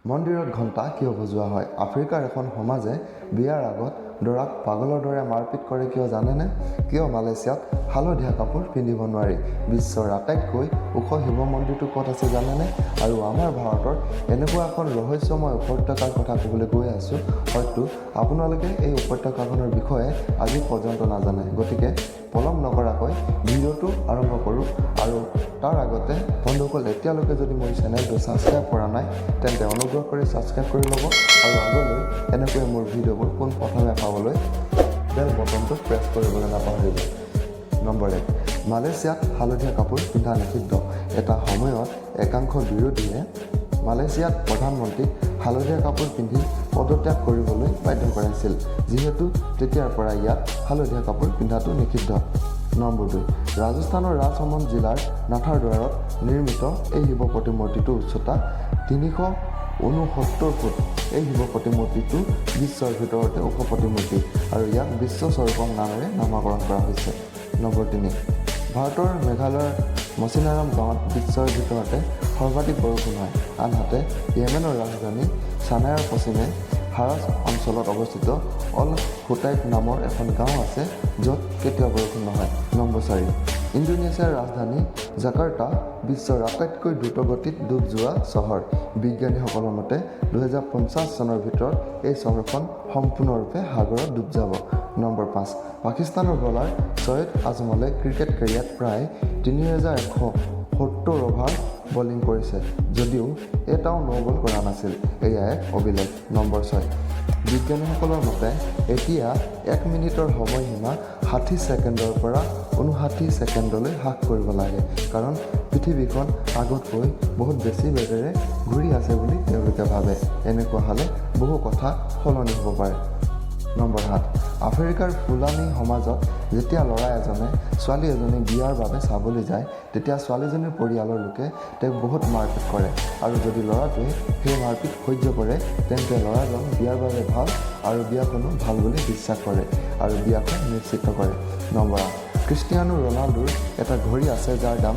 মন্দিৰত ঘণ্টা কিয় বজোৱা হয়? আফ্ৰিকাৰ এখন সমাজে বিয়াৰ আগত দৰাক পাগলৰ দৰে মাৰপিট কৰে কিয় জানেনে? কিয় মালয়েছিয়াত হালধীয়া কাপোৰ পিন্ধিব নোৱাৰি? বিশ্বৰ আটাইতকৈ ওখ শিৱ মন্দিৰটো ক'ত আছে জানেনে? আৰু আমাৰ ভাৰতৰ এনেকুৱা এখন ৰহস্যময় উপত্যকাৰ কথা ক'বলৈ গৈ আছোঁ, হয়তো আপোনালোকে এই উপত্যকাখনৰ বিষয়ে আজি পৰ্যন্ত নাজানে। গতিকে পলম নকৰাকৈ ভিডিঅ'টো আৰম্ভ কৰোঁ। আৰু তাৰ আগতে বন্ধুসকল, এতিয়ালৈকে যদি মোৰ চেনেলটো ছাবস্ক্ৰাইব কৰা নাই তেন্তে অনুগ্ৰহ কৰি ছাবস্ক্ৰাইব কৰি ল'ব আৰু আগলৈ এনেকৈ মোৰ ভিডিঅ'বোৰ পোনপ্ৰথমে পাবলৈ বেল বটনটো প্ৰেছ কৰিবলৈ নাপাহৰিব। নম্বৰ 1, মালয়েছিয়াত হালধীয়া কাপোৰ পিন্ধা নিষিদ্ধ। এটা সময়ত একাংশ বিৰোধীয়ে মালয়েছিয়াত প্ৰধানমন্ত্ৰীক হালধীয়া কাপোৰ পিন্ধি পদত্যাগ কৰিবলৈ বাধ্য কৰাইছিল, যিহেতু তেতিয়াৰ পৰা ইয়াত হালধীয়া কাপোৰ পিন্ধাটো নিষিদ্ধ। নম্বৰ 2, ৰাজস্থানৰ ৰাজসমন্দ জিলাৰ নাথাৰদ্বাৰত নিৰ্মিত এই শিৱ প্ৰতিমূৰ্তিটোৰ উচ্চতা 369 ফুট। এই শিৱ প্ৰতিমূৰ্তিটো বিশ্বৰ ভিতৰতে ওখ প্ৰতিমূৰ্তি আৰু ইয়াক বিশ্ব স্বৰূপম নামেৰে নামাকৰণ কৰা হৈছে। নম্বৰ 3, ভাৰতৰ মেঘালয়ৰ মচিনাৰাম গাঁৱত বিশ্বৰ ভিতৰতে সৰ্বাধিক বৰষুণ হয়। আনহাতে য়েমেনৰ ৰাজধানী ছানাইৰ পশ্চিমে হাৰাজ অঞ্চলত অৱস্থিত অল হুটাইট নামৰ এখন গাঁও আছে, য'ত কেতিয়াও বৰষুণ নহয়। নম্বৰ 4, ইণ্ডোনেছিয়াৰ ৰাজধানী জাকাৰ্টা বিশ্বৰ আটাইতকৈ দ্ৰুতগতিত ডুব যোৱা চহৰ। বিজ্ঞানীসকলৰ মতে 2050 চনৰ ভিতৰত এই চহৰখন সম্পূৰ্ণৰূপে সাগৰত ডুব যাব। নম্বৰ 5, পাকিস্তানৰ বলাৰ ছৈয়দ আজমলে ক্ৰিকেট কেৰিয়াৰত প্ৰায় 3170 অভাৰ বলিং কৰিছে, যদিও এটাও ন' বল কৰা নাছিল। এয়া এক অভিলেখ। নম্বৰ 6, বিজ্ঞানীসকলৰ মতে এতিয়া 1 মিনিটৰ সময়সীমা 60 ছেকেণ্ডৰ পৰা 59 ছেকেণ্ডলৈ হ্ৰাস কৰিব লাগে, কাৰণ পৃথিৱীখন আগতকৈ বহুত বেছি বেগেৰে ঘূৰি আছে বুলি তেওঁলোকে ভাবে। এনেকুৱা হ'লে বহু কথা সলনি হ'ব পাৰে। নম্বৰ 7, আফ্ৰিকাৰ ফুলানী সমাজত যেতিয়া ল'ৰা এজনে ছোৱালী এজনী বিয়াৰ বাবে চাবলৈ যায়, তেতিয়া ছোৱালীজনীৰ পৰিয়ালৰ লোকে তেওঁক বহুত মাৰপিট কৰে, আৰু যদি ল'ৰাটোৱে সেই মাৰপিট সহ্য কৰে তেন্তে ল'ৰাজন বিয়াৰ বাবে ভাল আৰু বিয়াখনো ভাল বুলি বিশ্বাস কৰে আৰু বিয়াখন নিশ্চিত কৰে। নম্বৰ 8, ক্ৰিষ্টিয়ানো ৰনাল্ডোৰ এটা ঘড়ী আছে যাৰ দাম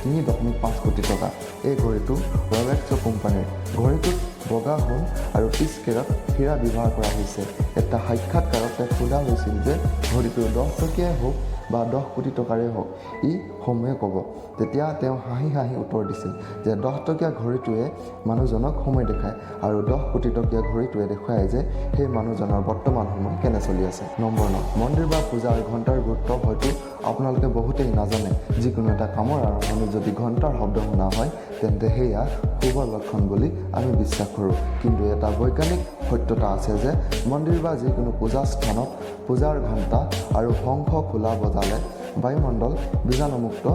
3.5 কোটি টকা। এই ঘড়ীটো ৰলেক্স কোম্পানীৰ। ঘড়ীটোত বগা সোণ আৰু 30 কেৰেট হীৰা ব্যৱহাৰ কৰা হৈছে। এটা সাক্ষাৎকাৰত তেওঁক সোধা হৈছিল যে ঘড়ীটো 10 টকীয়াই হওক বা 10 কোটি টকাৰেই হওক, ই সমূহে ক'ব। তেতিয়া তেওঁ হাঁহি হাঁহি উত্তৰ দিছিল যে 10 টকীয়া ঘড়ীটোৱে মানুহজনক সময় দেখায় আৰু 10 কোটি টকীয়া ঘড়ীটোৱে দেখুৱায় যে সেই মানুহজনৰ বৰ্তমান সময় কেনে চলি আছে। নম্বৰ 9, মন্দিৰ বা পূজাৰ ঘণ্টাৰ গুৰুত্ব হয়তো আপোনালোকে বহুতেই নাজানে। যিকোনো এটা কামৰ আৰম্ভণিত যদি ঘণ্টাৰ শব্দ শুনা হয় তেন্তে সেয়া শুভ লক্ষণ বুলি আমি বিশ্বাস কৰোঁ। কিন্তু এটা বৈজ্ঞানিক সত্যতা আছে যে মন্দিৰ বা যিকোনো পূজা স্থানত পূজাৰ ঘণ্টা আৰু শংখ খোলা বজালে বায়ুমণ্ডল বীজাণুমুক্ত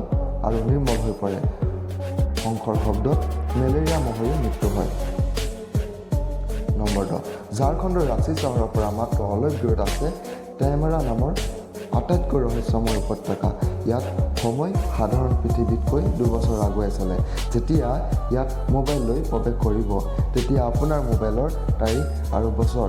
আৰু নিৰ্মল হৈ পৰে। শংখৰ শব্দত মেলেৰিয়া মহৰো মৃত্যু হয়। নম্বৰ 10, ঝাৰখণ্ডৰ ৰাঁচী চহৰৰ পৰা মাত্ৰ অলপ দূৰত আছে টেমেৰা নামৰ আটাইতকৈ ৰহস্যময় উপত্যকা। ইয়াত সময় সাধাৰণ পৃথিৱীতকৈ 2 বছৰ আগুৱাই চলে। যেতিয়া ইয়াত মোবাইল লৈ প্ৰৱেশ কৰিব, তেতিয়া আপোনাৰ মোবাইলৰ তাৰিখ আৰু বছৰ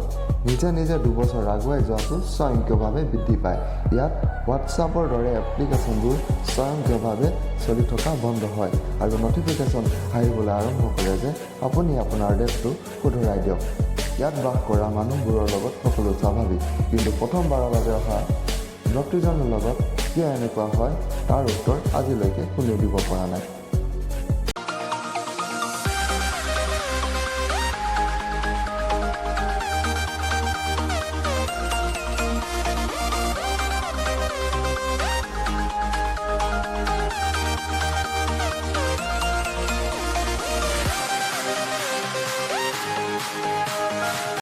নিজে নিজে 2 বছৰ আগুৱাই যোৱাটো স্বয়ংক্ৰিয়ভাৱে বৃদ্ধি পায়। ইয়াত হোৱাটছআপৰ দৰে এপ্লিকেশ্যনবোৰ স্বয়ংক্ৰিয়ভাৱে চলি থকা বন্ধ হয় আৰু ন'টিফিকেশ্যন আহিবলৈ আৰম্ভ কৰে যে আপুনি আপোনাৰ ডেটটো শুধৰাই দিয়ক। ইয়াত বাস কৰা মানুহবোৰৰ লগত সকলো স্বাভাৱিক, কিন্তু প্ৰথমবাৰৰ বাবে অহা ব্যক্তিজনৰ লগত কিয় এনেকুৱা হয় তাৰ উত্তৰ আজিলৈকে কোনেও দিব পৰা নাই।